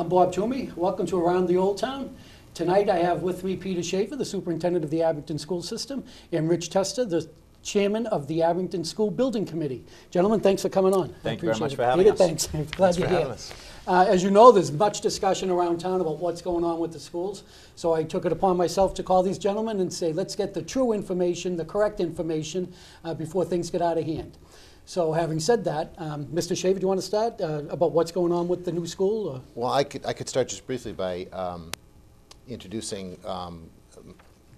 Bob Toomey. Welcome to Around the Old Town. Tonight I have with me Peter Schaefer, the superintendent of the Abington School System, and Rich Testa, the chairman of the Abington School Building Committee. Gentlemen, thanks for coming on. Thank you very much for having Peter, us. thanks. I'm glad you're here. Us. As you know, there's much discussion around town about what's going on with the schools. So I took it upon myself to call these gentlemen and say, let's get the true information, the correct information, before things get out of hand. So having said that, Mr. Schaefer, do you want to start about what's going on with the new school? Or? Well, I could start just briefly by introducing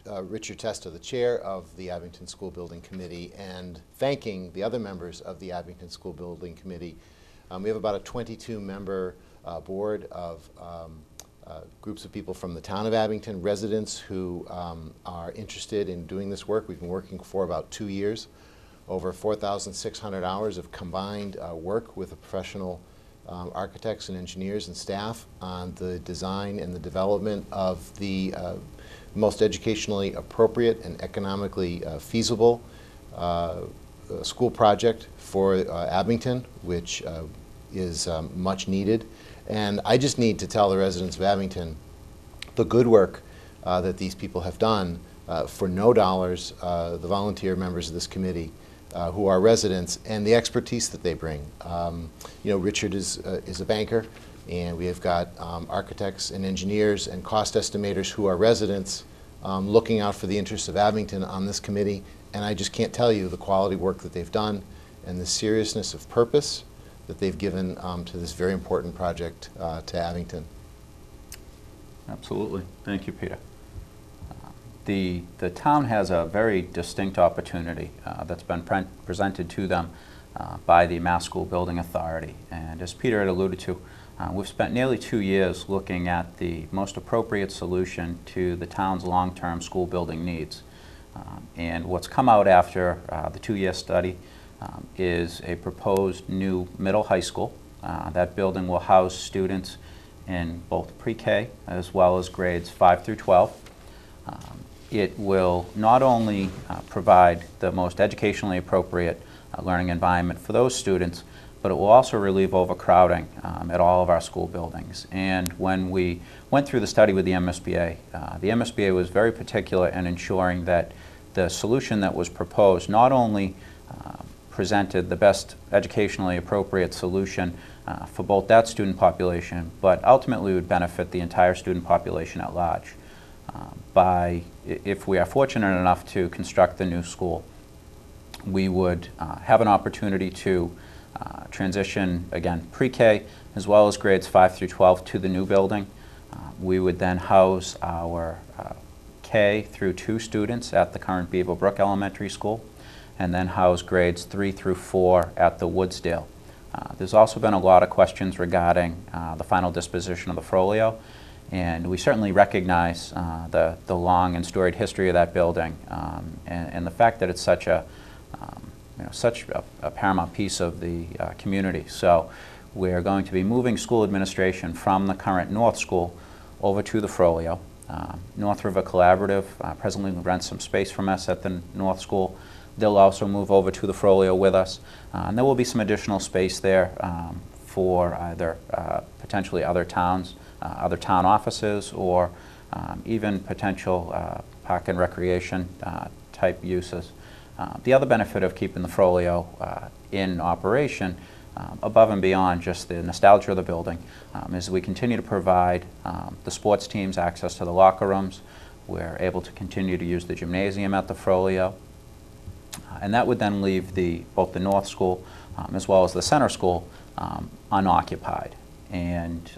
Richard Testa, the chair of the Abington School Building Committee, and thanking the other members of the Abington School Building Committee. We have about a 22-member board of groups of people from the town of Abington, residents who are interested in doing this work. We've been working for about 2 years. Over 4,600 hours of combined work with the professional architects and engineers and staff on the design and the development of the most educationally appropriate and economically feasible school project for Abington, which is much needed. And I just need to tell the residents of Abington the good work that these people have done for no dollars, the volunteer members of this committee, who are residents, and the expertise that they bring. You know, Richard is a banker, and we have got architects and engineers and cost estimators who are residents looking out for the interests of Abington on this committee, and I just can't tell you the quality work that they've done and the seriousness of purpose that they've given to this very important project to Abington. Absolutely. Thank you, Peter. The town has a very distinct opportunity that's been presented to them by the Mass School Building Authority. And as Peter had alluded to, we've spent nearly 2 years looking at the most appropriate solution to the town's long-term school building needs. And what's come out after the 2-year study is a proposed new middle high school. That building will house students in both pre-K as well as grades 5 through 12. It will not only provide the most educationally appropriate learning environment for those students, but it will also relieve overcrowding at all of our school buildings. And when we went through the study with the MSBA was very particular in ensuring that the solution that was proposed not only presented the best educationally appropriate solution for both that student population, but ultimately would benefit the entire student population at large. If we are fortunate enough to construct the new school, we would have an opportunity to transition, again, pre-K as well as grades 5 through 12 to the new building. We would then house our K through 2 students at the current Beaver Brook Elementary School, and then house grades 3 through 4 at the Woodsdale. There's also been a lot of questions regarding the final disposition of the Frollo. And we certainly recognize the long and storied history of that building and the fact that it's such a paramount piece of the community. So we're going to be moving school administration from the current North School over to the Frollo. North River Collaborative presently rents some space from us at the North School. They'll also move over to the Frollo with us. And there will be some additional space there for either potentially other towns, other town offices, or even potential park and recreation type uses. The other benefit of keeping the Frollo in operation, above and beyond just the nostalgia of the building, is we continue to provide the sports teams access to the locker rooms. We're able to continue to use the gymnasium at the Frollo. And that would then leave both the North School as well as the Center School unoccupied. And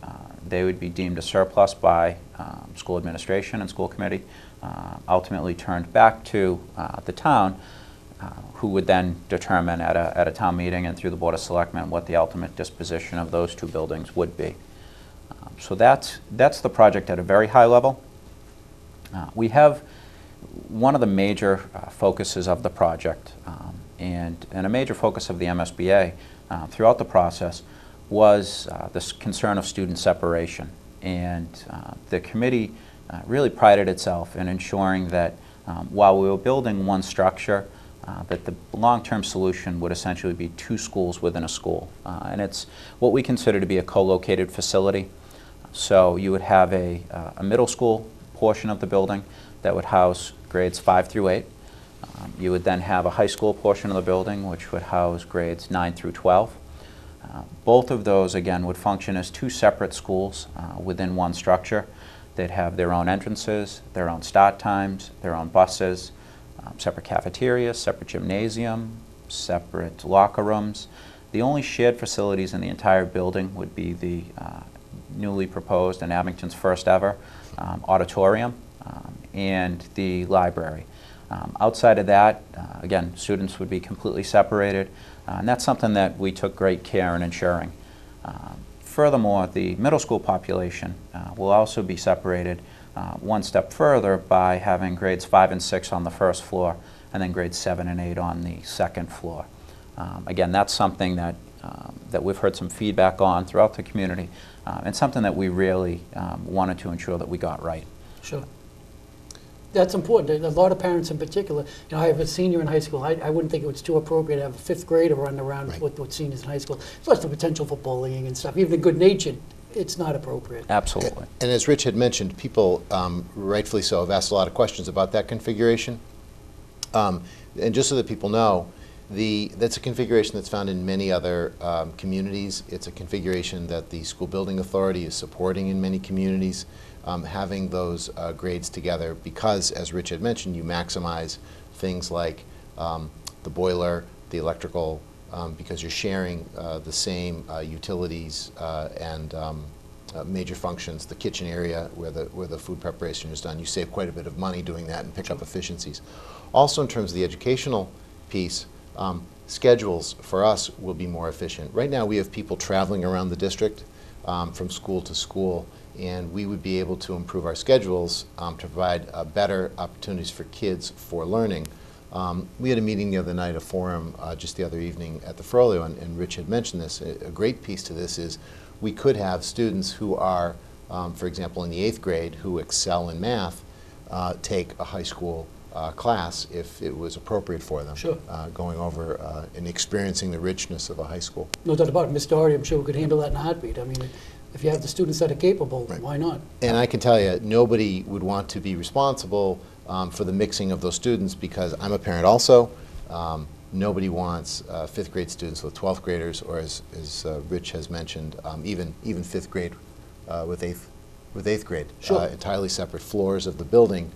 they would be deemed a surplus by school administration and school committee, ultimately turned back to the town, who would then determine at a town meeting and through the Board of Selectmen what the ultimate disposition of those 2 buildings would be. So that's the project at a very high level. We have one of the major focuses of the project and a major focus of the MSBA throughout the process was this concern of student separation. And the committee really prided itself in ensuring that while we were building one structure, that the long-term solution would essentially be 2 schools within a school. And it's what we consider to be a co-located facility. So you would have a middle school portion of the building that would house grades 5 through 8. You would then have a high school portion of the building which would house grades 9 through 12. Both of those, again, would function as two separate schools within one structure. They'd have their own entrances, their own start times, their own buses, separate cafeterias, separate gymnasium, separate locker rooms. The only shared facilities in the entire building would be the newly proposed and Abington's first ever auditorium and the library. Outside of that, again, students would be completely separated, and that's something that we took great care in ensuring. Furthermore, the middle school population will also be separated one step further by having grades 5 and 6 on the first floor and then grades 7 and 8 on the second floor. Again, that's something that we've heard some feedback on throughout the community, and something that we really wanted to ensure that we got right. Sure. That's important. A lot of parents in particular, I have a senior in high school. I wouldn't think it was too appropriate to have a fifth grader running around Right. with seniors in high school. Plus the potential for bullying and stuff. Even the good-natured, it's not appropriate. Absolutely. And as Rich had mentioned, people, rightfully so, have asked a lot of questions about that configuration. And just so that people know, that's a configuration that's found in many other communities. It's a configuration that the School Building Authority is supporting in many communities, having those grades together because, as Rich had mentioned, you maximize things like the boiler, the electrical, because you're sharing the same utilities and major functions, the kitchen area where the food preparation is done. You save quite a bit of money doing that and pick up efficiencies. Also, in terms of the educational piece, schedules for us will be more efficient. Right now we have people traveling around the district from school to school, and we would be able to improve our schedules to provide better opportunities for kids for learning. We had a meeting the other night, a forum just the other evening at the Frollo, and Rich had mentioned this. A great piece to this is we could have students who are, for example, in the 8th grade who excel in math take a high school class if it was appropriate for them. Sure. Going over and experiencing the richness of a high school. No doubt about it. Ms. Doherty, I'm sure, could handle that in a heartbeat. I mean, if you have the students that are capable, Right. why not? And I can tell you, nobody would want to be responsible for the mixing of those students because I'm a parent also. Nobody wants 5th grade students with 12th graders, or as Rich has mentioned, even 5th grade with 8th grade. Sure. Entirely separate floors of the building,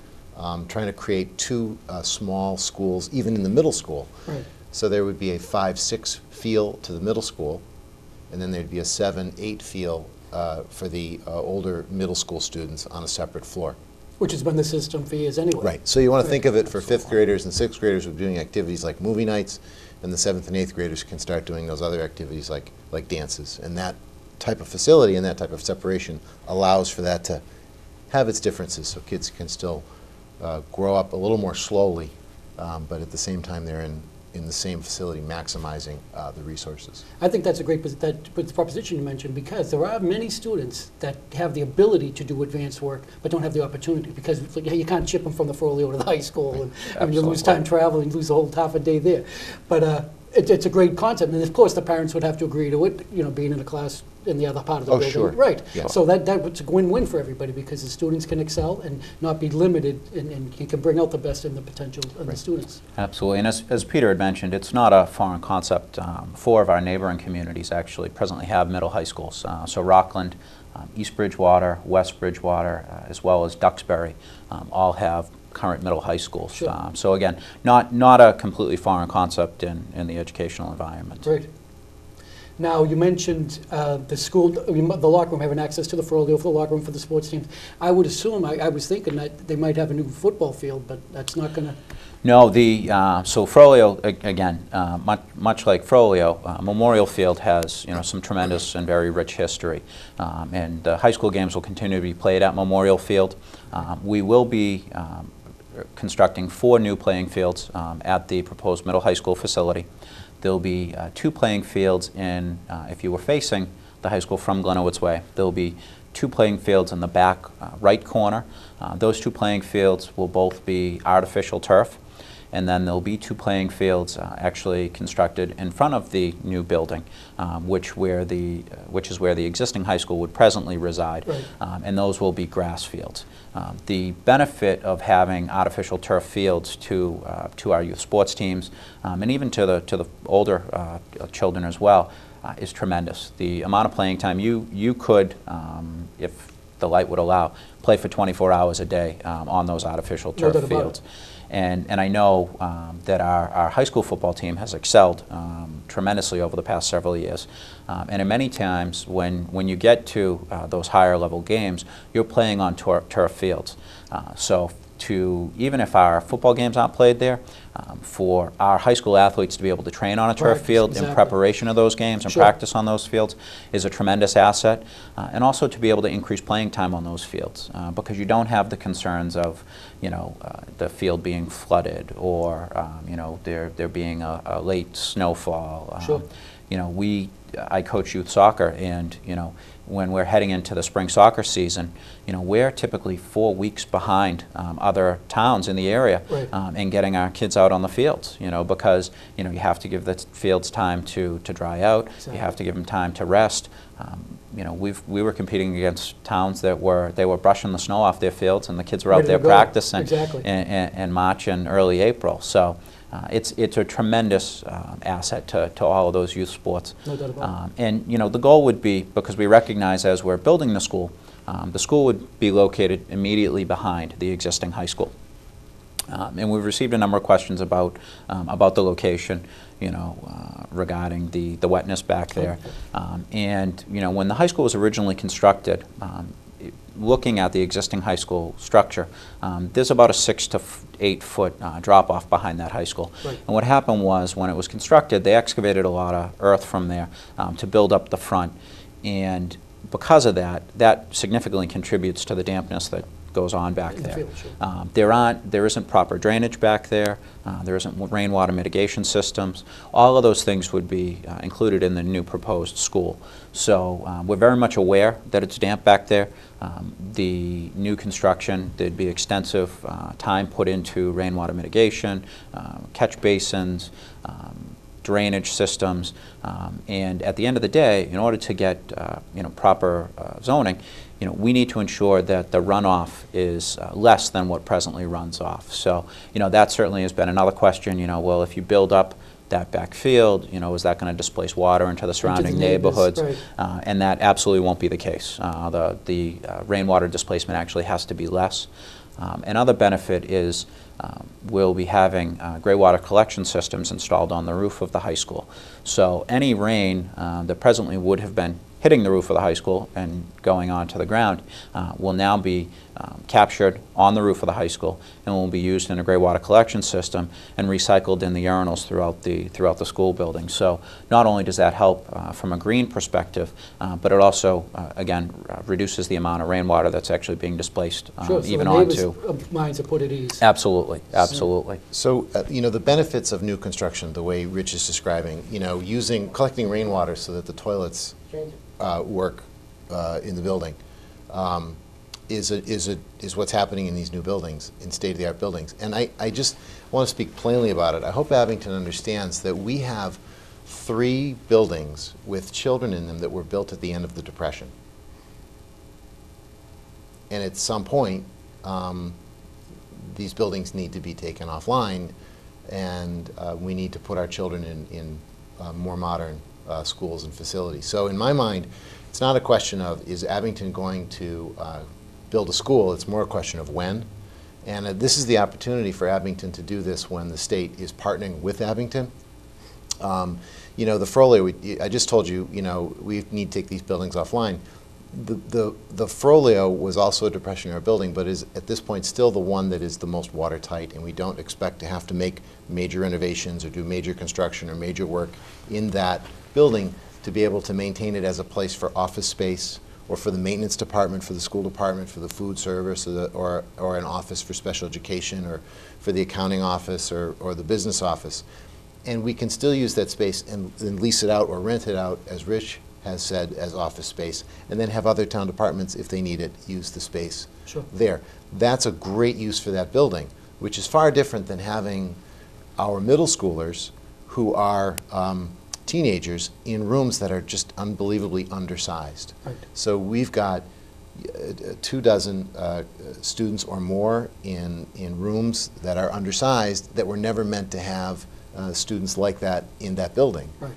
trying to create two small schools, even in the middle school. Right. So there would be a 5-6 feel to the middle school, and then there'd be a 7-8 feel for the older middle school students on a separate floor. Which has been the system for years anyway. Right. So you want to Right. think of it for 5th graders and 6th graders who are doing activities like movie nights, and the 7th and 8th graders can start doing those other activities like dances. And that type of facility and that type of separation allows for that to have its differences, so kids can still grow up a little more slowly, but at the same time they're in the same facility maximizing the resources. I think that's a great proposition you mentioned, because there are many students that have the ability to do advanced work but don't have the opportunity, because it's like, you can't ship them from the Frollo to the high school, and I mean, you lose time traveling, lose a whole half a day there. But it's a great concept, and of course the parents would have to agree to it, being in a class in the other part of the building. Sure. Right. Yeah. So that's a win-win for everybody, because the students can excel and not be limited, and you can bring out the best in the potential of the students. Absolutely, and as Peter had mentioned, it's not a foreign concept. 4 of our neighboring communities actually presently have middle high schools. So Rockland, East Bridgewater, West Bridgewater, as well as Duxbury, all have current middle high schools. Sure. So again, not a completely foreign concept in the educational environment. Great. Now, you mentioned the school, the locker room, having access to the Frollo for the locker room for the sports teams. I would assume, I was thinking that they might have a new football field, but that's not going to... No, so Frollo, again, much like Frollo, Memorial Field has some tremendous and very rich history, and high school games will continue to be played at Memorial Field. We will be constructing 4 new playing fields at the proposed middle high school facility. There'll be 2 playing fields if you were facing the high school from Glenowitz Way, there'll be 2 playing fields in the back right corner. Those 2 playing fields will both be artificial turf. and then there'll be 2 playing fields actually constructed in front of the new building, which is where the existing high school would presently reside, Right. and those will be grass fields. The benefit of having artificial turf fields to our youth sports teams, and even to the older children as well, is tremendous. The amount of playing time you could, if the light would allow, play for 24 hours a day on those artificial No turf doubt about fields. And I know that our high school football team has excelled tremendously over the past several years. And in many times, when you get to those higher level games, you're playing on turf fields. So even if our football games aren't played there, for our high school athletes to be able to train on a turf Practice, field exactly. in preparation of those games and Sure. practice on those fields is a tremendous asset. And also to be able to increase playing time on those fields, because you don't have the concerns of, the field being flooded or, there being a late snowfall. Sure. I coach youth soccer, and when we're heading into the spring soccer season, we're typically 4 weeks behind other towns in the area, Right. in getting our kids out on the fields. Because you have to give the fields time to dry out. Exactly. You have to give them time to rest. We were competing against towns that were brushing the snow off their fields, and the kids were out Ready there to go. practicing Exactly. in March and early April. So it's a tremendous asset to all of those youth sports. No doubt about it. And the goal would be, because we recognize as we're building the school would be located immediately behind the existing high school. And we've received a number of questions about the location, regarding the wetness back there. And when the high school was originally constructed, looking at the existing high school structure, there's about a 6 to 8 foot drop off behind that high school. Right. And what happened was, when it was constructed, they excavated a lot of earth from there to build up the front. And because of that, that significantly contributes to the dampness that goes on back In the there. field, sure. There isn't proper drainage back there. There isn't rainwater mitigation systems. All of those things would be included in the new proposed school. So we're very much aware that it's damp back there. The new construction, there'd be extensive time put into rainwater mitigation, catch basins, drainage systems, and at the end of the day, in order to get proper zoning, we need to ensure that the runoff is less than what presently runs off. So that certainly has been another question. Well, if you build up that back field, is that going to displace water into the surrounding neighbors, neighborhoods? right. And that absolutely won't be the case. The rainwater displacement actually has to be less. Another benefit is we'll be having gray water collection systems installed on the roof of the high school. So any rain that presently would have been hitting the roof of the high school and going onto the ground will now be captured on the roof of the high school and will be used in a gray water collection system and recycled in the urinals throughout the school building. So not only does that help from a green perspective, but it also, again, reduces the amount of rainwater that's actually being displaced Sure, so even the onto. neighbors' minds are put at ease. Absolutely, absolutely. So, the benefits of new construction, the way Rich is describing, collecting rainwater so that the toilets work in the building, is what's happening in these new buildings, in state-of-the-art buildings. And I just want to speak plainly about it. I hope Abington understands that we have 3 buildings with children in them that were built at the end of the Depression. And at some point, these buildings need to be taken offline, and we need to put our children in more modern schools and facilities. So in my mind, it's not a question of, is Abington going to build a school? It's more a question of when. And this is the opportunity for Abington to do this when the state is partnering with Abington. The Frollo, I just told you, we need to take these buildings offline. The Frollo was also a Depression-era building, but is at this point still the one that is the most watertight, and we don't expect to have to make major renovations or do major construction or major work in that building to be able to maintain it as a place for office space, or for the maintenance department, for the school department, for the food service, or an office for special education, or for the accounting office, or the business office. And we can still use that space and lease it out or rent it out, as Rich has said, as office space, and then have other town departments, if they need it, use the space Sure. there. That's a great use for that building, which is far different than having our middle schoolers who are teenagers in rooms that are just unbelievably undersized. Right. So we've got 24 students or more in rooms that are undersized that were never meant to have students like that in that building. Right.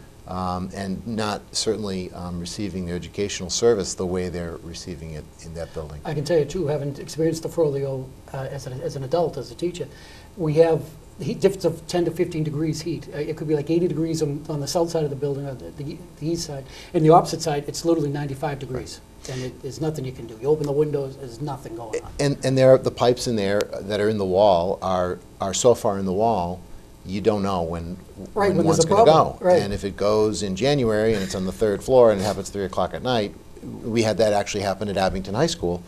And not certainly receiving their educational service the way they're receiving it in that building. I can tell you too, having experienced the Frollio as an adult, as a teacher, we have heat difference of 10 to 15 degrees heat. It could be like 80 degrees on the south side of the building, or the east side. And the opposite side, it's literally 95 degrees. And there's nothing you can do. You open the windows, there's nothing going on. And there, the pipes in there that are in the wall are so far in the wall, you don't know when Right, when one's there's a going to problem, go. right. And if it goes in January and it's on the 3rd floor and it happens 3 o'clock at night, we had that actually happen at Abington High School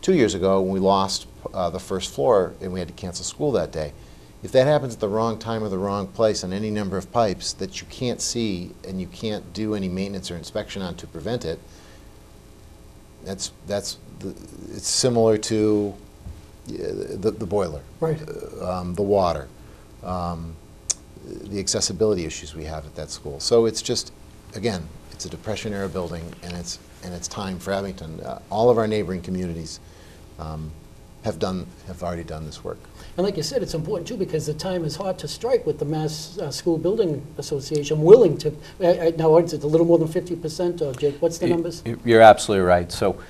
2 years ago when we lost the 1st floor and we had to cancel school that day. If that happens at the wrong time or the wrong place on any number of pipes that you can't see and you can't do any maintenance or inspection on to prevent it, it's similar to the boiler, Right. The water, the accessibility issues we have at that school. So it's just, again, it's a Depression-era building, and it's time for Abington. All of our neighboring communities have already done this work. And like you said, it's important too because the time is hard to strike with the Mass School Building Association willing to, now is it a little more than 50%, or Jake, what's the numbers? You're absolutely right. So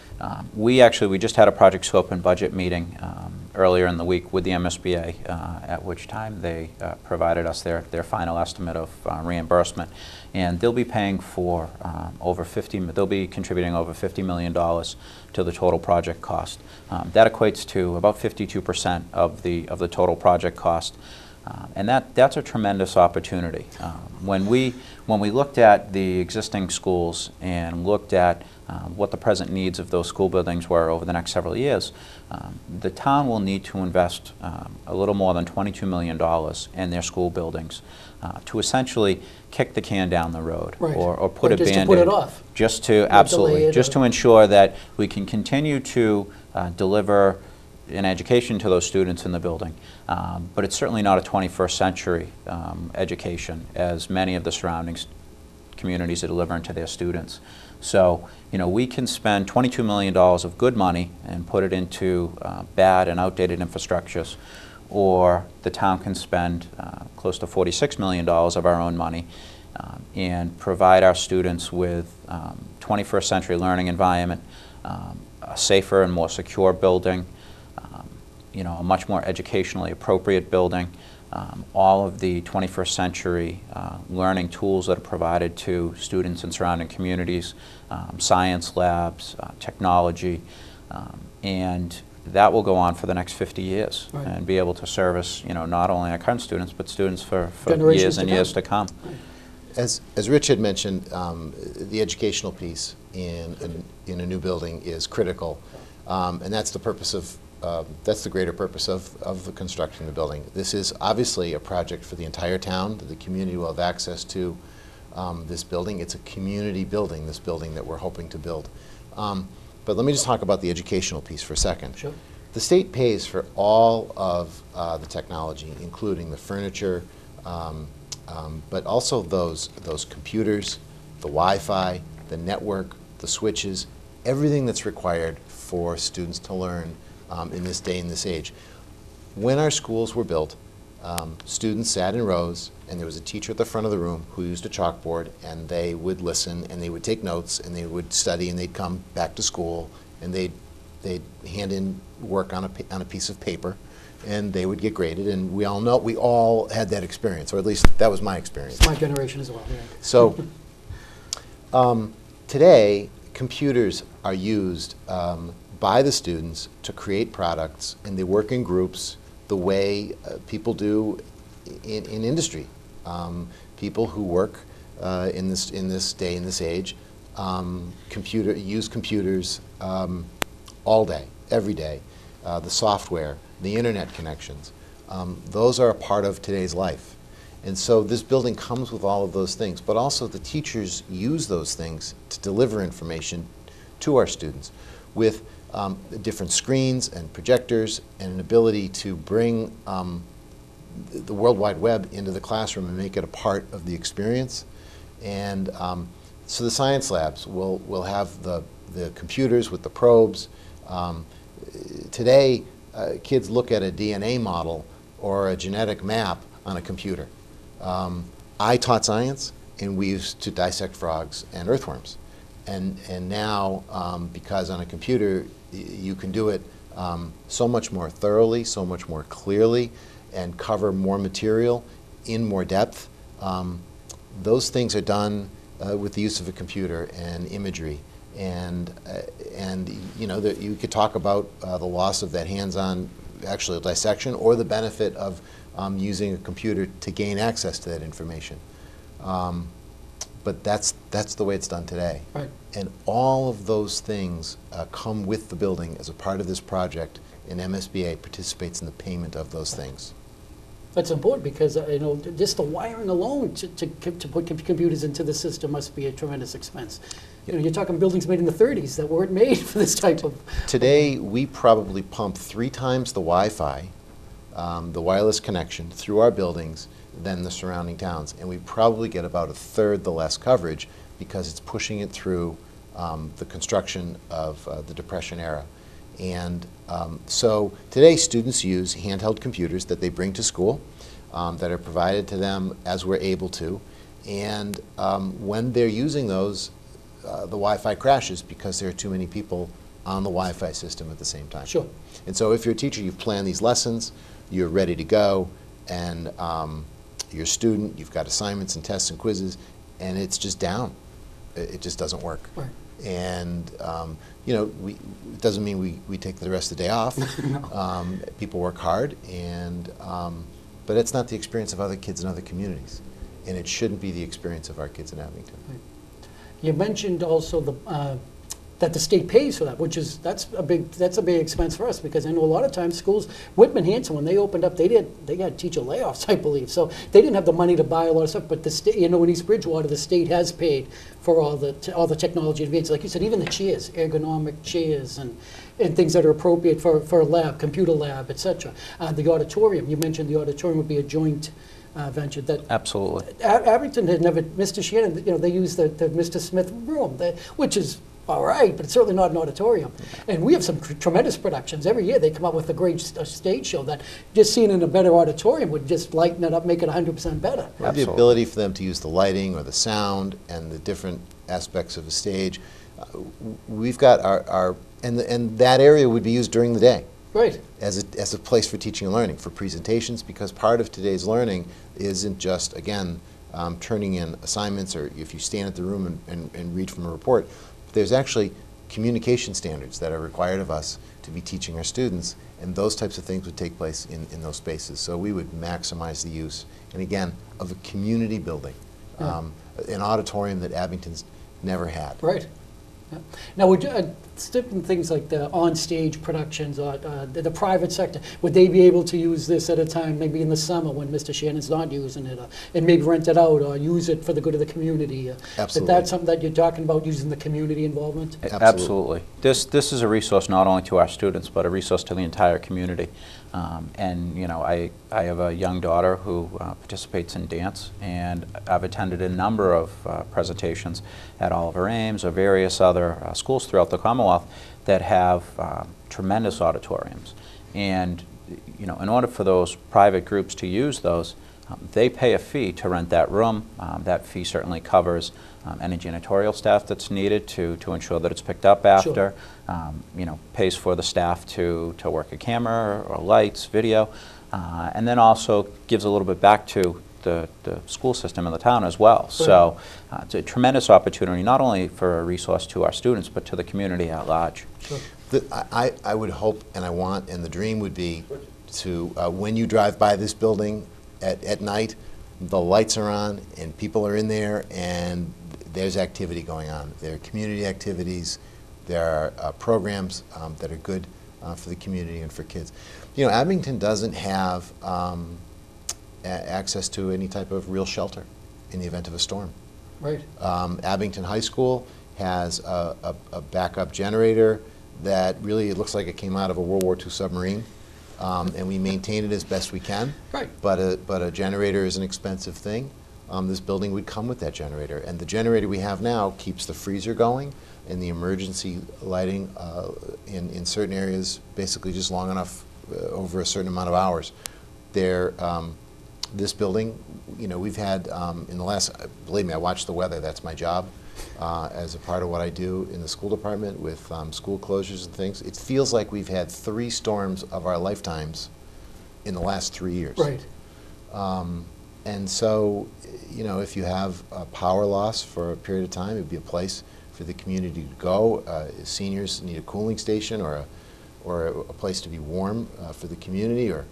we just had a project scope and budget meeting earlier in the week with the MSBA, at which time they provided us their final estimate of reimbursement. And they'll be paying for they'll be contributing over $50 million to the total project cost. That equates to about 52% of the total project cost. And that's a tremendous opportunity. When we looked at the existing schools and looked at what the present needs of those school buildings were over the next several years, the town will need to invest a little more than $22 million in their school buildings to essentially kick the can down the road, Right. or put a Just to Band-Aid. put it off. Just to, Or absolutely, delay it, just or- to ensure that we can continue to deliver an education to those students in the building. But it's certainly not a 21st century education, as many of the surrounding communities are delivering to their students. So, we can spend $22 million of good money and put it into bad and outdated infrastructures, or the town can spend close to $46 million of our own money and provide our students with 21st century learning environment, a safer and more secure building, a much more educationally appropriate building, all of the 21st century learning tools that are provided to students in surrounding communities, science labs, technology, and that will go on for the next 50 years. Right. And be able to service, not only our current students, but students for Generations years and to years come. to come. Right. As Rich had mentioned, the educational piece in a new building is critical, and that's the purpose of that's the greater purpose of the construction of the building. This is obviously a project for the entire town. The community will have access to this building. It's a community building, this building that we're hoping to build. But let me just talk about the educational piece for a second. Sure. The state pays for all of the technology, including the furniture, but also those computers, the Wi-Fi, the network, the switches, everything that's required for students to learn in this day and this age. When our schools were built, students sat in rows, and there was a teacher at the front of the room who used a chalkboard, and they would listen, and they would take notes, and they would study, and they'd come back to school, and they'd hand in work on a piece of paper, and they would get graded, and we all had that experience, or at least that was my experience. It's my generation as well, yeah. So today, computers are used by the students to create products, and they work in groups the way people do in industry. People who work in this day and this age use computers all day, every day. The software, the internet connections, those are a part of today's life. And so this building comes with all of those things, but also the teachers use those things to deliver information to our students with different screens and projectors and an ability to bring the World Wide Web into the classroom and make it a part of the experience. And so the science labs will have the computers with the probes. Today, kids look at a DNA model or a genetic map on a computer. I taught science, and we used to dissect frogs and earthworms. And now, because on a computer, you can do it so much more thoroughly, so much more clearly, and cover more material in more depth. Those things are done with the use of a computer and imagery. And you know, you could talk about the loss of that hands-on actual dissection or the benefit of using a computer to gain access to that information. But that's the way it's done today. Right. And all of those things come with the building as a part of this project, and MSBA participates in the payment of those things. That's important because, you know, just the wiring alone to put computers into the system must be a tremendous expense. You know, you're talking buildings made in the 30s that weren't made for this type of... Today, we probably pump 3 times the Wi-Fi, the wireless connection, through our buildings than the surrounding towns. And we probably get about 1/3 the less coverage because it's pushing it through the construction of the Depression era. And so today, students use handheld computers that they bring to school that are provided to them as we're able to. And when they're using those, the Wi-Fi crashes because there are too many people on the Wi-Fi system at the same time. Sure. And so if you're a teacher, you've planned these lessons, you're ready to go, and you're a student, you've got assignments and tests and quizzes, and it's just down. It just doesn't work. Right. And you know, it doesn't mean we take the rest of the day off. No. People work hard, and but it's not the experience of other kids in other communities, and it shouldn't be the experience of our kids in Abington. Right. You mentioned also that the state pays for that, which is that's a big expense for us because I know a lot of times schools, Whitman Hanson, when they opened up, they had teacher layoffs, I believe, so they didn't have the money to buy a lot of stuff. But the state, you know, in East Bridgewater, the state has paid for all the technology advances, like you said, even the chairs, ergonomic chairs, and things that are appropriate for a lab, computer lab, etc. The auditorium, you mentioned the auditorium would be a joint venture. That Absolutely. Abington had never, Mr. Shannon, you know, they use the Mr. Smith room, which is all right, but it's certainly not an auditorium. And we have some tremendous productions. Every year they come up with a great stage show that just seen in a better auditorium would just lighten it up, make it 100% better. Or the ability for them to use the lighting or the sound and the different aspects of a stage. We've got and that area would be used during the day. Right. As a place for teaching and learning, for presentations, because part of today's learning isn't just, again, turning in assignments or if you stand at the room and read from a report. There's actually communication standards that are required of us to be teaching our students, and those types of things would take place in those spaces. So we would maximize the use, and again, of a community building, an auditorium that Abington's never had. Right. Yeah. Now, would different things like the on-stage productions or the private sector, would they be able to use this at a time, maybe in the summer when Mr. Shannon's not using it, and maybe rent it out or use it for the good of the community? Absolutely. That's something that you're talking about, using the community involvement? Absolutely. This is a resource not only to our students, but a resource to the entire community. And you know, I have a young daughter who participates in dance, and I've attended a number of presentations at Oliver Ames or various other schools throughout the Commonwealth that have tremendous auditoriums. And you know, in order for those private groups to use those, they pay a fee to rent that room. That fee certainly covers any janitorial staff that's needed to ensure that it's picked up after. Sure. You know, pays for the staff to work a camera or lights, video, and then also gives a little bit back to the school system in the town as well. Right. So it's a tremendous opportunity, not only for a resource to our students, but to the community at large. Sure. I would hope, and I want, and the dream would be to, when you drive by this building at night, the lights are on and people are in there and there's activity going on. There are community activities, there are programs that are good for the community and for kids. You know, Abington doesn't have access to any type of real shelter in the event of a storm. Right. Abington High School has a backup generator that really, it looks like it came out of a World War II submarine. and we maintain it as best we can. Right. But a generator is an expensive thing. This building would come with that generator, and the generator we have now keeps the freezer going and the emergency lighting in certain areas basically just long enough over a certain amount of hours. This building, you know, we've had in the last, believe me, I watch the weather. That's my job as a part of what I do in the school department with school closures and things. It feels like we've had 3 storms of our lifetimes in the last 3 years. Right. And so, you know, if you have a power loss for a period of time, it'd be a place for the community to go. Seniors need a cooling station or a place to be warm for the community, or,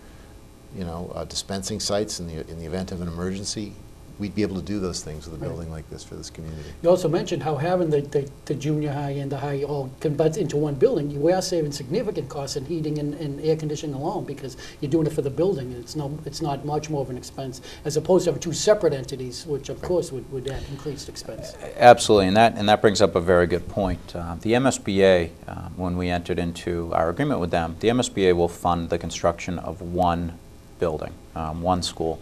you know, dispensing sites in the event of an emergency. We'd be able to do those things with a building like this for this community. You also mentioned how having the junior high and the high all converts into one building, we are saving significant costs in heating and air conditioning alone, because you're doing it for the building, and it's not much more of an expense, as opposed to having 2 separate entities, which of course would add increased expense. Absolutely, and that brings up a very good point. The MSBA, when we entered into our agreement with them, the MSBA will fund the construction of one building, one school.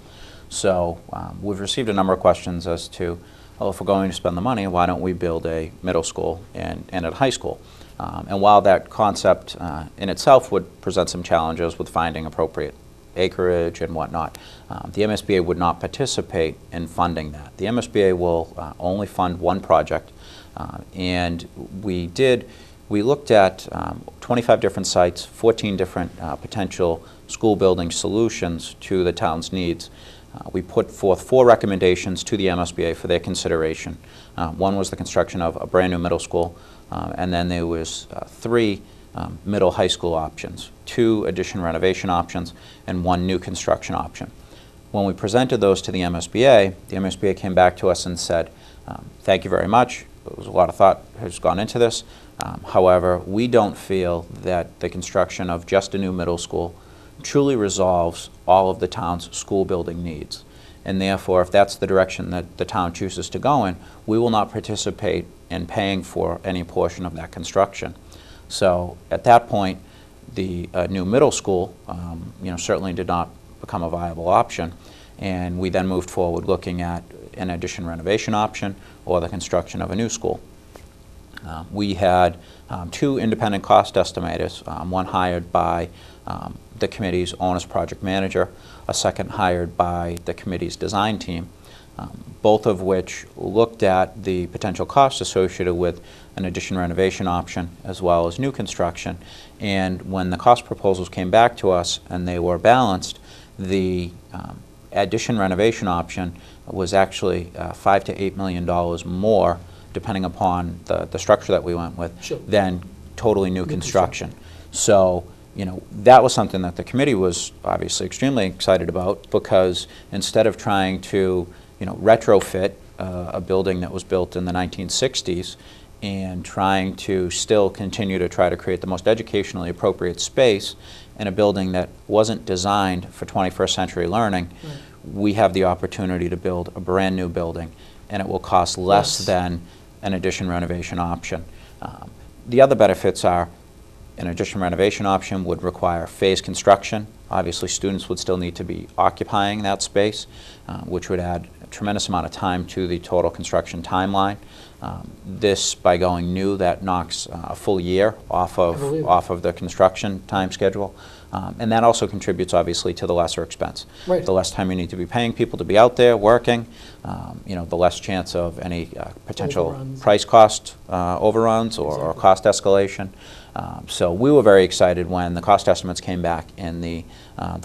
So we've received a number of questions as to, well, if we're going to spend the money, why don't we build a middle school and a high school? And while that concept in itself would present some challenges with finding appropriate acreage and whatnot, the MSBA would not participate in funding that. The MSBA will only fund one project, and we looked at 25 different sites, 14 different potential school building solutions to the town's needs. We put forth 4 recommendations to the MSBA for their consideration. One was the construction of a brand new middle school, and then there was 3 middle high school options, 2 addition renovation options, and 1 new construction option. When we presented those to the MSBA came back to us and said, thank you very much. There was a lot of thought has gone into this. However, we don't feel that the construction of just a new middle school truly resolves all of the town's school building needs. And therefore, if that's the direction that the town chooses to go in, we will not participate in paying for any portion of that construction. So at that point, the new middle school certainly did not become a viable option, and we then moved forward looking at an addition renovation option or the construction of a new school. We had 2 independent cost estimators, one hired by the committee's owner's project manager, a second hired by the committee's design team, both of which looked at the potential costs associated with an addition renovation option as well as new construction. And when the cost proposals came back to us and they were balanced, the addition renovation option was actually $5 to $8 million more, depending upon the structure that we went with, Sure. than totally new construction. So, you know, that was something that the committee was obviously extremely excited about, because instead of trying to, you know, retrofit a building that was built in the 1960s and trying to still continue to try to create the most educationally appropriate space in a building that wasn't designed for 21st century learning, Right. we have the opportunity to build a brand new building, and it will cost less than an addition renovation option. The other benefits are an addition renovation option would require phased construction. Obviously, students would still need to be occupying that space, which would add a tremendous amount of time to the total construction timeline. This, by going new, that knocks a full year off of the construction time schedule. And that also contributes, obviously, to the lesser expense. Right. The less time you need to be paying people to be out there working, the less chance of any potential Overruns. price cost overruns or cost escalation. So we were very excited when the cost estimates came back, and the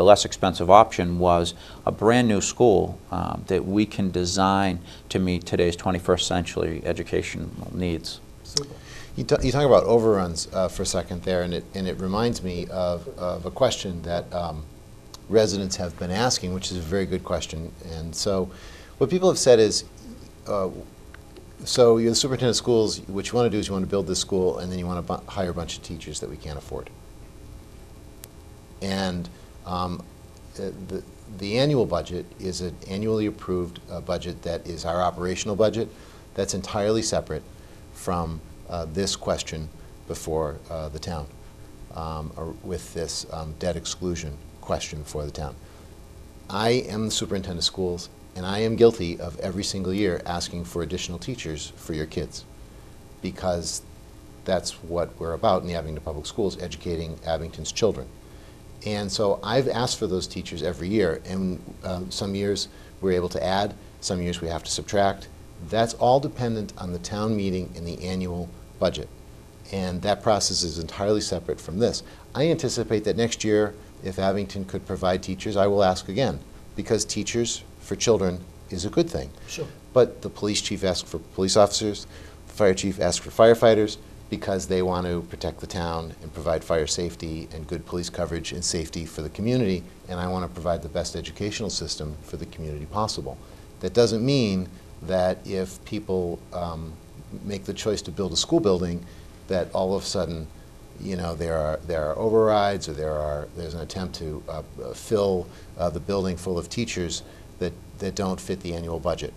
less expensive option was a brand new school that we can design to meet today's 21st century educational needs. Super. You talk about overruns for a second there, and it reminds me of a question that residents have been asking, which is a very good question. And so what people have said is, so you're the superintendent of schools, what you want to do is you want to build this school, and then you want to hire a bunch of teachers that we can't afford. And the annual budget is an annually approved budget that is our operational budget. That's entirely separate from this question before the town. with this debt exclusion question for the town. I am the superintendent of schools, and I am guilty of every single year asking for additional teachers for your kids, because that's what we're about in the Abington Public Schools, educating Abington's children. And so I've asked for those teachers every year, and some years we're able to add, some years we have to subtract. That's all dependent on the town meeting and the annual budget. And that process is entirely separate from this. I anticipate that next year, if Abington could provide teachers, I will ask again, because teachers for children is a good thing. Sure. But the police chief asks for police officers, the fire chief asks for firefighters, because they want to protect the town and provide fire safety and good police coverage and safety for the community, and I want to provide the best educational system for the community possible. That doesn't mean that if people make the choice to build a school building, that all of a sudden, you know, there are overrides, or there's an attempt to fill the building full of teachers that don't fit the annual budget.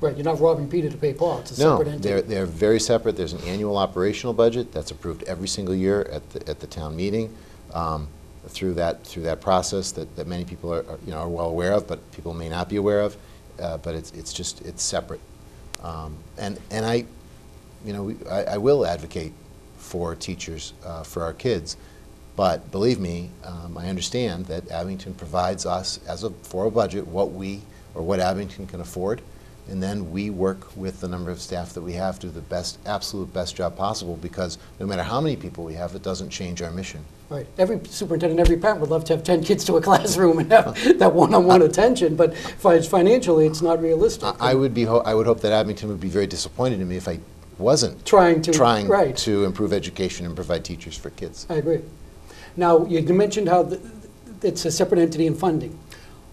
Right, you're not robbing Peter to pay Paul. It's a No, separate entity. they're very separate. There's an annual operational budget that's approved every single year at the town meeting, through that process that many people are well aware of, but people may not be aware of. But it's separate, and I will advocate for teachers for our kids, but believe me, I understand that Abington provides us for a budget what Abington can afford. And then we work with the number of staff that we have to do the absolute best job possible, because no matter how many people we have, it doesn't change our mission. Right. Every superintendent, every parent would love to have 10 kids to a classroom and have that one-on-one attention, but financially, it's not realistic. I would hope that Abington would be very disappointed in me if I wasn't trying right. to improve education and provide teachers for kids. I agree. Now, you mentioned how it's a separate entity in funding.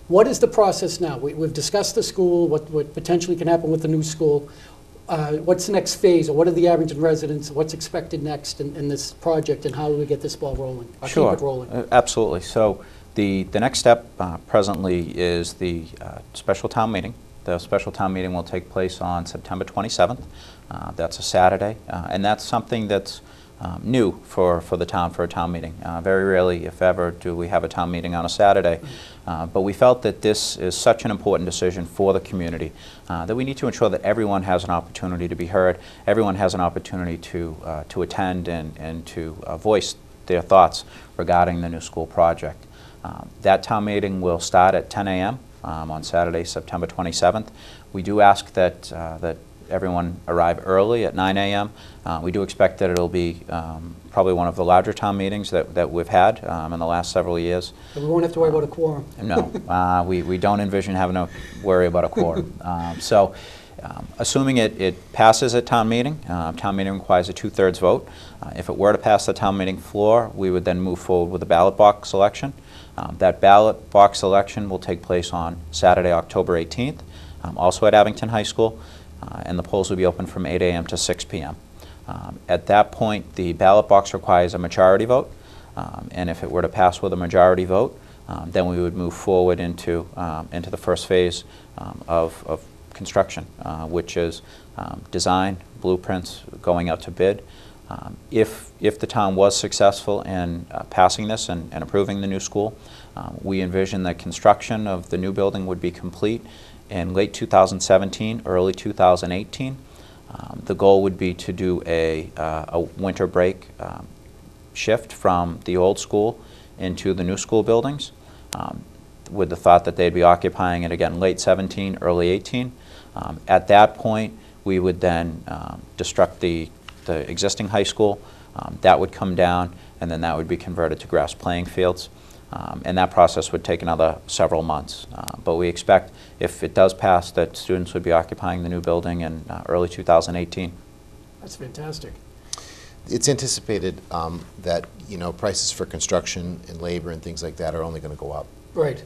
What is the process now? We've discussed the school, what potentially can happen with the new school. What's the next phase, or what are the Abington residents, what's expected next in this project, and how do we get this ball rolling? Sure. Keep it rolling. Absolutely. So the next step presently is the special town meeting. The special town meeting will take place on September 27th. That's a Saturday, and that's something that's new for the town, for a town meeting. Very rarely, if ever, do we have a town meeting on a Saturday. But we felt that this is such an important decision for the community that we need to ensure that everyone has an opportunity to be heard, everyone has an opportunity to attend and to voice their thoughts regarding the new school project. That town meeting will start at 10 a.m. On Saturday, September 27th. We do ask that everyone arrive early at 9 a.m. We do expect that it'll be probably one of the larger town meetings that we've had in the last several years. And we won't have to worry about a quorum. No, we don't envision having to worry about a quorum. Assuming it passes at town meeting requires a 2/3 vote. If it were to pass the town meeting floor, we would then move forward with a ballot box election. That ballot box election will take place on Saturday, October 18th, also at Abington High School. And the polls will be open from 8 a.m. to 6 p.m. At that point, the ballot box requires a majority vote, and if it were to pass with a majority vote, then we would move forward into the first phase of construction, which is design, blueprints, going out to bid. If the town was successful in passing this and approving the new school, we envision that construction of the new building would be complete in late 2017, early 2018. The goal would be to do a winter break shift from the old school into the new school buildings, with the thought that they'd be occupying it again late 17, early 18. At that point, we would then destruct the existing high school. That would come down, and then that would be converted to grass playing fields. And that process would take another several months. But we expect, if it does pass, that students would be occupying the new building in early 2018. That's fantastic. It's anticipated that prices for construction and labor and things like that are only going to go up. Right.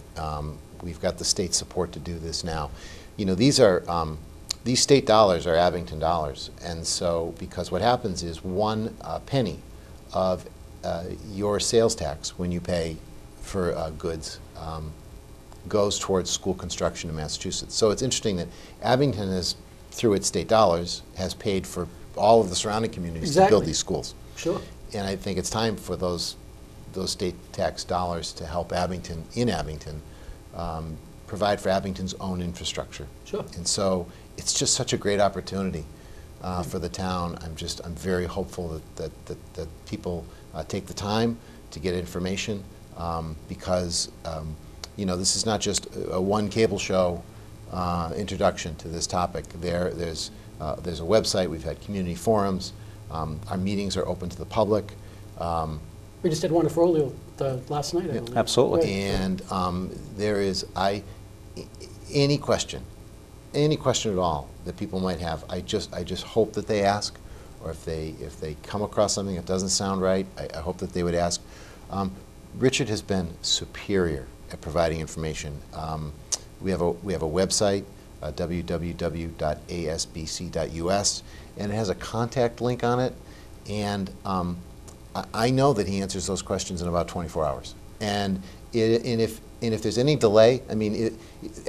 We've got the state support to do this now. These state dollars are Abington dollars, and so because what happens is 1 penny of your sales tax when you pay for goods goes towards school construction in Massachusetts. So it's interesting that Abington is, through its state dollars, has paid for all of the surrounding communities to build these schools. Sure. And I think it's time for those state tax dollars to help Abington, provide for Abington's own infrastructure. Sure. And so it's just such a great opportunity for the town. I'm very hopeful that people take the time to get information because this is not just a one cable show introduction to this topic. There's a website. We've had community forums. Our meetings are open to the public. We just did one at Frollo last night, I believe. Absolutely. Right. And there is any question at all that people might have, I just hope that they ask, or if they come across something that doesn't sound right, I hope that they would ask. Richard has been superior at providing information. We have a website, www.asbc.us, and it has a contact link on it, and I know that he answers those questions in about 24 hours. And if there's any delay, I mean,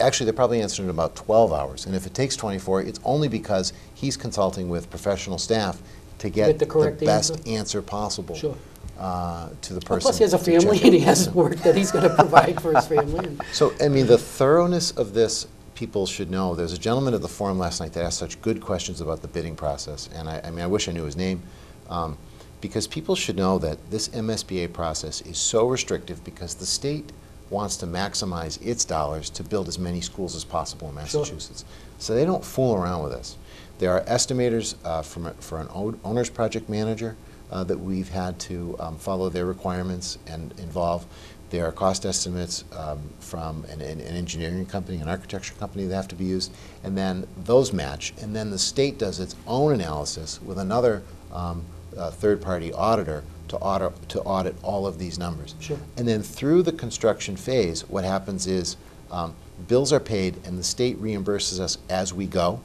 actually they're probably answering in about 12 hours. And if it takes 24, it's only because he's consulting with professional staff to get the best answer possible. Sure. To the person. Well, plus he has a family and he has work that he's going to provide for his family. So, I mean, the thoroughness of this, people should know. There's a gentleman at the forum last night that asked such good questions about the bidding process, and I mean, I wish I knew his name, because people should know that this MSBA process is so restrictive because the state wants to maximize its dollars to build as many schools as possible in Massachusetts. Sure. So they don't fool around with this. There are estimators for an owner's project manager that we've had to follow their requirements and involve. There are cost estimates from an engineering company, an architecture company that have to be used, and then those match, and then the state does its own analysis with another third-party auditor to audit all of these numbers. Sure. And then through the construction phase, what happens is bills are paid and the state reimburses us as we go.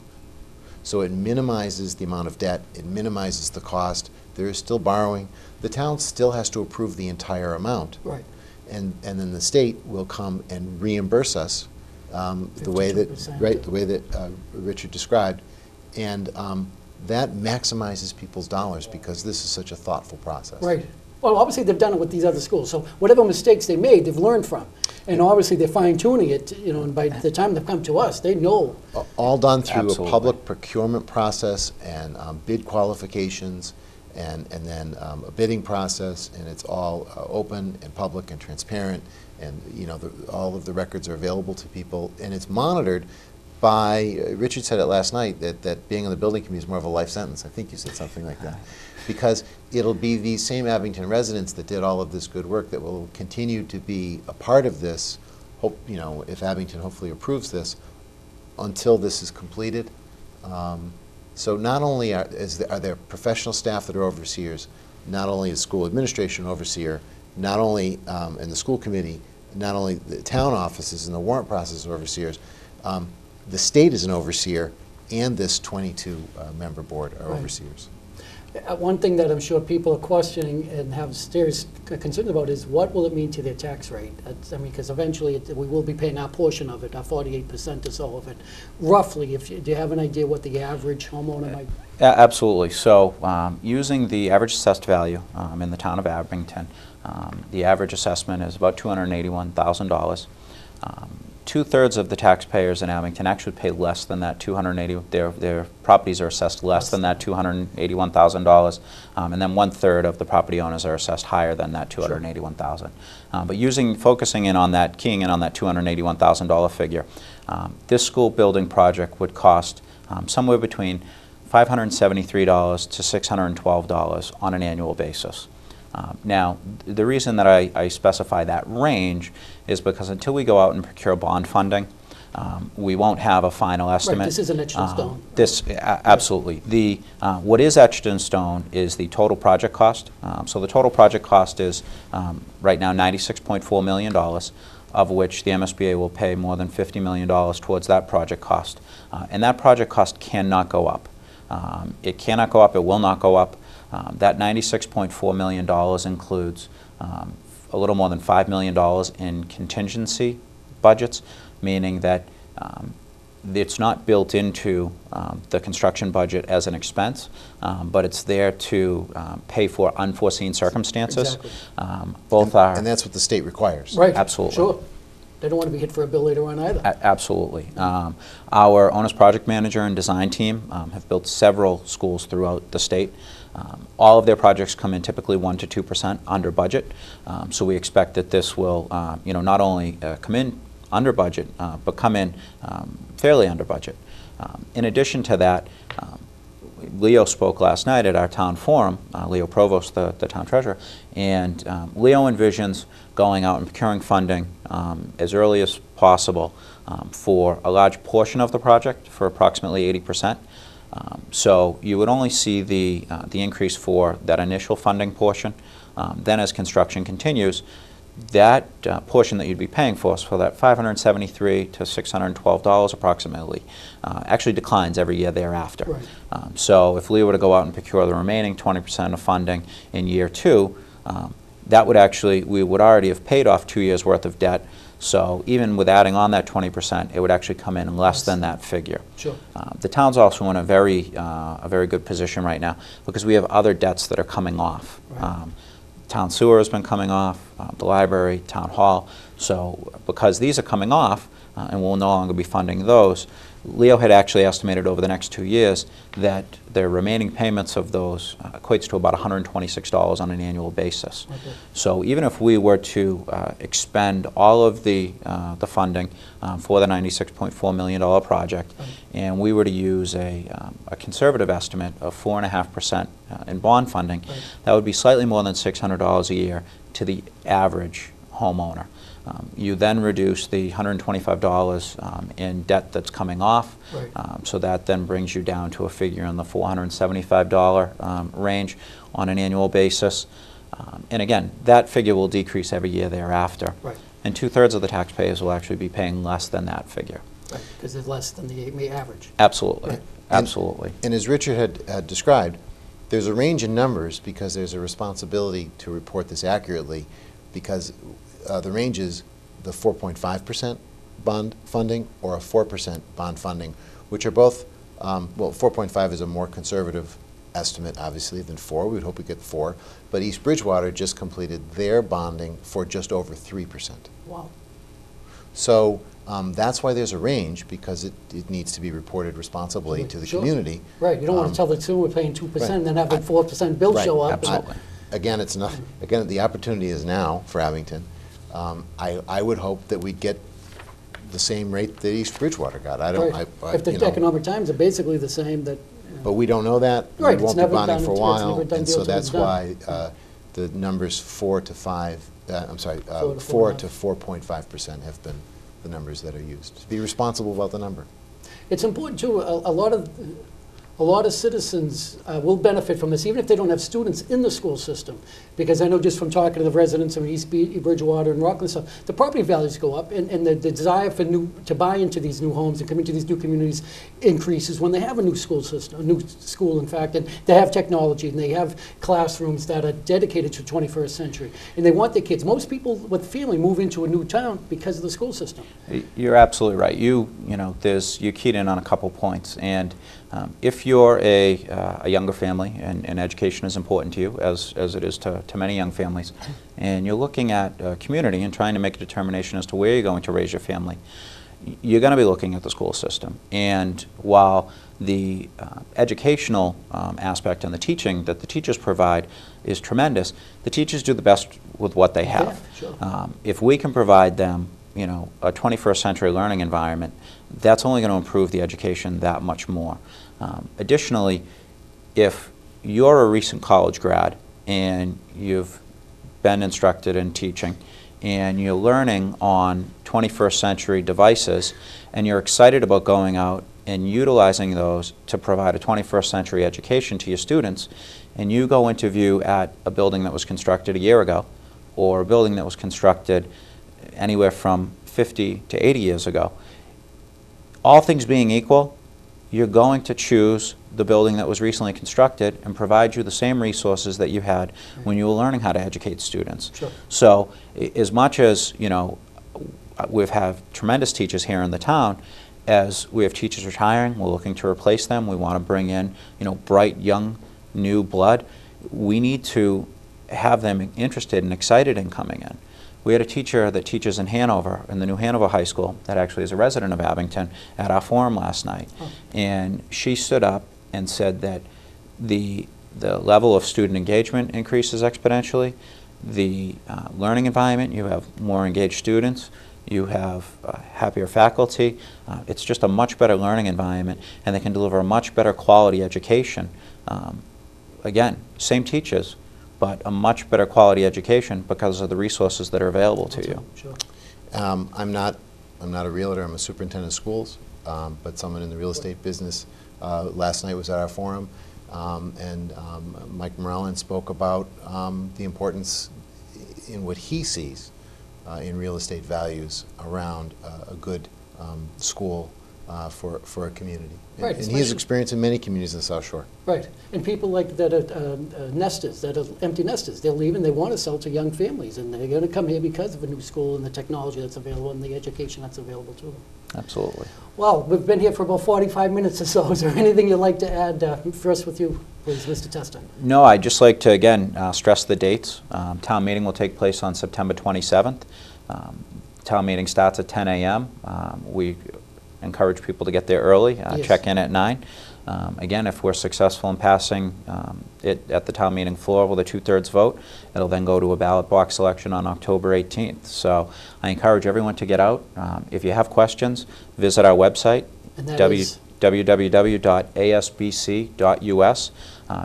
So it minimizes the amount of debt, it minimizes the cost. There is still borrowing. The town still has to approve the entire amount. Right. And then the state will come and reimburse us the way that Richard described, and that maximizes people's dollars because this is such a thoughtful process. Right. Well, obviously they've done it with these other schools, so whatever mistakes they made, they've learned from, and obviously they're fine-tuning it. And by the time they come to us, they know. All done through Absolutely. a public procurement process and bid qualifications. And then a bidding process, and it's all open and public and transparent, and all of the records are available to people, and it's monitored by, Richard said it last night, that being on the building committee is more of a life sentence. I think you said something like that. Because it'll be these same Abington residents that did all of this good work that will continue to be a part of this, if Abington hopefully approves this, until this is completed. So not only are there professional staff that are overseers, not only is school administration overseer, not only in the school committee, not only the town offices and the warrant process are overseers, the state is an overseer, and this 22-member board are overseers. One thing that I'm sure people are questioning and have serious concerns about is what will it mean to their tax rate? Because eventually we will be paying our portion of it, our 48% or so of it. Roughly, do you have an idea what the average homeowner might? Absolutely. So using the average assessed value in the town of Abington, the average assessment is about $281,000. Two-thirds of the taxpayers in Abington actually pay less than that their properties are assessed less than that $281,000, and then one-third of the property owners are assessed higher than that $281,000. But keying in on that $281,000 figure, this school building project would cost somewhere between $573 to $612 on an annual basis. Now, the reason that I specify that range is because until we go out and procure bond funding, we won't have a final estimate. Right, this isn't etched in stone. Absolutely. What is etched in stone is the total project cost. So the total project cost is right now $96.4 million, of which the MSBA will pay more than $50 million towards that project cost. And that project cost cannot go up. It cannot go up, it will not go up. That $96.4 million includes a little more than $5 million in contingency budgets, meaning that It's not built into the construction budget as an expense, but it's there to pay for unforeseen circumstances. Exactly. Both And that's what the state requires. Right. Absolutely. Sure. They don't want to be hit for a bill later on either. Absolutely. Our owner's project manager and design team have built several schools throughout the state. All of their projects come in typically 1% to 2% under budget. So we expect that this will, not only come in under budget, but come in fairly under budget. In addition to that, Leo spoke last night at our town forum, Leo Provost, the town treasurer, and Leo envisions going out and procuring funding as early as possible for a large portion of the project, for approximately 80%. So you would only see the increase for that initial funding portion. Then as construction continues, that portion that you'd be paying for, so that $573 to $612 approximately, actually declines every year thereafter. Right. So if Leo were to go out and procure the remaining 20% of funding in year 2, that would actually, we would already have paid off 2 years' worth of debt. So even with adding on that 20%, it would actually come in less than that figure. Sure. The town's also in a very good position right now because we have other debts that are coming off. Right. Town sewer has been coming off, the library, town hall. So because these are coming off and we'll no longer be funding those, Leo had actually estimated over the next 2 years that the remaining payments of those equates to about $126 on an annual basis. Okay. So even if we were to expend all of the funding for the $96.4 million project, Right. and we were to use a conservative estimate of 4.5% in bond funding, Right. that would be slightly more than $600 a year to the average homeowner. You then reduce the $125 in debt that's coming off, Right. so that then brings you down to a figure in the $475 range on an annual basis. And again, that figure will decrease every year thereafter. Right. And 2/3 of the taxpayers will actually be paying less than that figure. Right, because it's less than the average. Absolutely. Right. Absolutely. And as Richard had described, there's a range in numbers because there's a responsibility to report this accurately, because the range is the 4.5% bond funding or a 4% bond funding, which are both, 4.5 is a more conservative estimate, obviously, than 4. We would hope we get 4. But East Bridgewater just completed their bonding for just over 3%. Wow. So that's why there's a range, because it needs to be reported responsibly to the Sure. community. Right, you don't want to tell the two we're paying 2% and then have a 4% bill Right, show up. absolutely. Again, it's not. Again, the opportunity is now for Abington. I would hope that we get the same rate that East Bridgewater got. I don't. Right. I, If the you know, economic times are basically the same, that, but we don't know that. Right, We it's won't be never bonding done for a until it's while, never done and deal so till it's that's why the numbers 4 to 5. I'm sorry, 4 to 4 4.5. to 4.5% have been the numbers that are used. To be responsible about the number. it's important too, a lot of citizens will benefit from this, even if they don't have students in the school system. Because I know just from talking to the residents of East Bridgewater and Rockland, stuff, the property values go up, and the desire for to buy into these new homes and come into these new communities increases when they have a new school system, a new school, in fact, and they have technology, and they have classrooms that are dedicated to the 21st century. And they want their kids. Most people with family move into a new town because of the school system. You're absolutely right. You keyed in on a couple points, and if you're a younger family and education is important to you, as it is to many young families, and you're looking at a community and trying to make a determination as to where you're going to raise your family, you're going to be looking at the school system. And while the educational aspect and the teaching that the teachers provide is tremendous, the teachers do the best with what they have. Yeah, sure. If we can provide them, a 21st century learning environment, that's only going to improve the education that much more. Additionally, if you're a recent college grad and you've been instructed in teaching and you're learning on 21st century devices and you're excited about going out and utilizing those to provide a 21st century education to your students, and you go interview at a building that was constructed a year ago or a building that was constructed anywhere from 50 to 80 years ago, all things being equal, you're going to choose the building that was recently constructed and provide you the same resources that you had when you were learning how to educate students. Sure. So as much as, we've had tremendous teachers here in the town, As we have teachers retiring, we're looking to replace them. We want to bring in, bright, young, new blood. We need to have them interested and excited in coming in. We had a teacher that teaches in Hanover, in the New Hanover High School, that actually is a resident of Abington, at our forum last night. Oh. And she stood up and said that the level of student engagement increases exponentially. The learning environment, you have more engaged students, you have happier faculty. It's just a much better learning environment, and they can deliver a much better quality education. Again, same teachers, but a much better quality education because of the resources that are available to you. Sure. I'm not a realtor, I'm a superintendent of schools, but someone in the real estate business last night was at our forum, and Mike Morellen spoke about the importance in what he sees in real estate values around a good school for a community. Right, And he has experience in many communities in the South Shore. Right, and people like that are nesters, that are empty nesters. They're leaving, they want to sell to young families, and they're going to come here because of a new school and the technology that's available and the education that's available to them. Absolutely. Well, we've been here for about 45 minutes or so. Is there anything you'd like to add? First with you, please, Mr. Testa. No, I'd just like to, again, stress the dates. Town meeting will take place on September 27th. Town meeting starts at 10 a.m. We encourage people to get there early, Yes. check in at 9. Again, if we're successful in passing it at the town meeting floor with a 2/3 vote, it'll then go to a ballot box selection on October 18th. So I encourage everyone to get out. If you have questions, visit our website, And that is? www.asbc.us.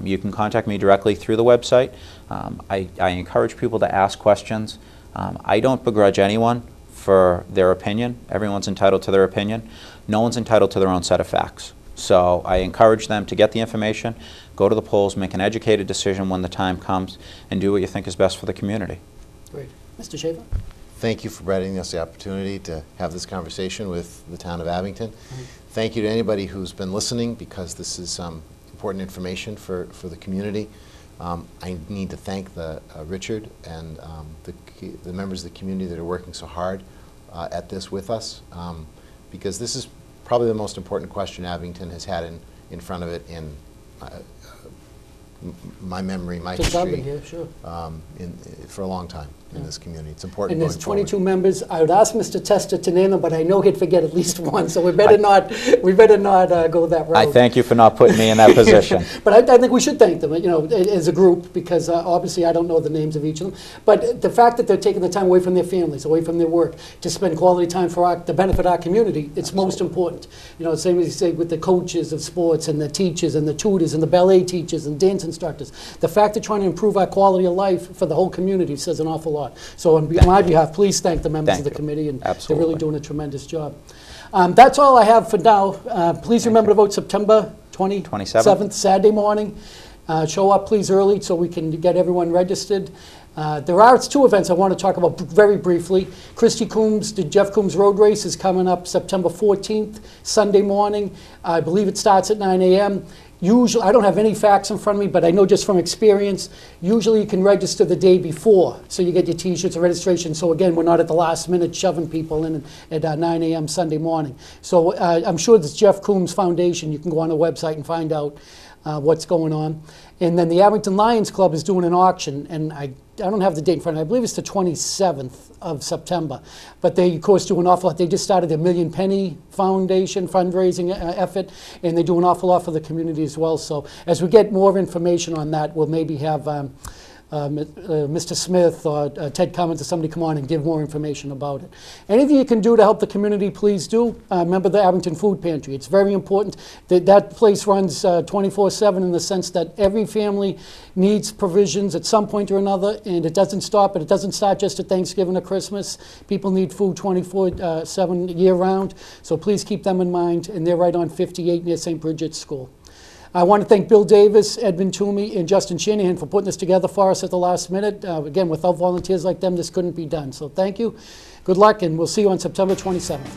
You can contact me directly through the website. I encourage people to ask questions. I don't begrudge anyone for their opinion. Everyone's entitled to their opinion. No one's entitled to their own set of facts. So I encourage them to get the information, go to the polls, make an educated decision when the time comes, and do what you think is best for the community. Great. Mr. Schaefer? Thank you for providing us the opportunity to have this conversation with the town of Abington. Thank you to anybody who's been listening, because this is important information for the community. I need to thank Richard and the members of the community that are working so hard at this with us, because this is probably the most important question Abington has had in front of it in my memory, my Since I've been history, here, sure. for a long time in this community. It's important And there's going forward. 22 members. I would ask Mr. Testa to name them, but I know he'd forget at least one, so we better not go that route. I thank you for not putting me in that position. But I think we should thank them, as a group, because obviously I don't know the names of each of them. But the fact that they're taking the time away from their families, away from their work, to spend quality time for the benefit of our community, it's most important. Same as you say with the coaches of sports and the teachers and the tutors and the ballet teachers and dance instructors. The fact they're trying to improve our quality of life for the whole community says an awful lot. So on my behalf, please thank the members of the committee, and they're really doing a tremendous job. That's all I have for now. Please remember to vote September 27th, Saturday morning. Show up, please, early so we can get everyone registered. There are 2 events I want to talk about very briefly. Christy Coombs, the Jeff Coombs Road Race is coming up September 14th, Sunday morning. I believe it starts at 9 a.m. Usually, I don't have any facts in front of me, but I know just from experience, usually you can register the day before, so you get your T-shirts and registration. So again, we're not at the last minute shoving people in at 9 a.m. Sunday morning. So I'm sure this Jeff Coombs Foundation, you can go on the website and find out what's going on. And then the Abington Lions Club is doing an auction, and I don't have the date in front of me. I believe it's the 27th of September. But they, of course, do an awful lot. They just started their Million Penny Foundation fundraising effort, and they do an awful lot for the community as well. So as we get more information on that, we'll maybe have Mr. Smith or Ted Cummins or somebody come on and give more information about it. Anything you can do to help the community, please do. Remember the Abington Food Pantry. It's very important that that place runs 24/7 in the sense that every family needs provisions at some point or another, and it doesn't stop, but it doesn't start just at Thanksgiving or Christmas. People need food 24/7 year-round, so please keep them in mind, and they're right on 58 near St. Bridget's School. I want to thank Bill Davis, Edmund Toomey, and Justin Shanahan for putting this together for us at the last minute. Again, without volunteers like them, this couldn't be done. So thank you, good luck, and we'll see you on September 27th.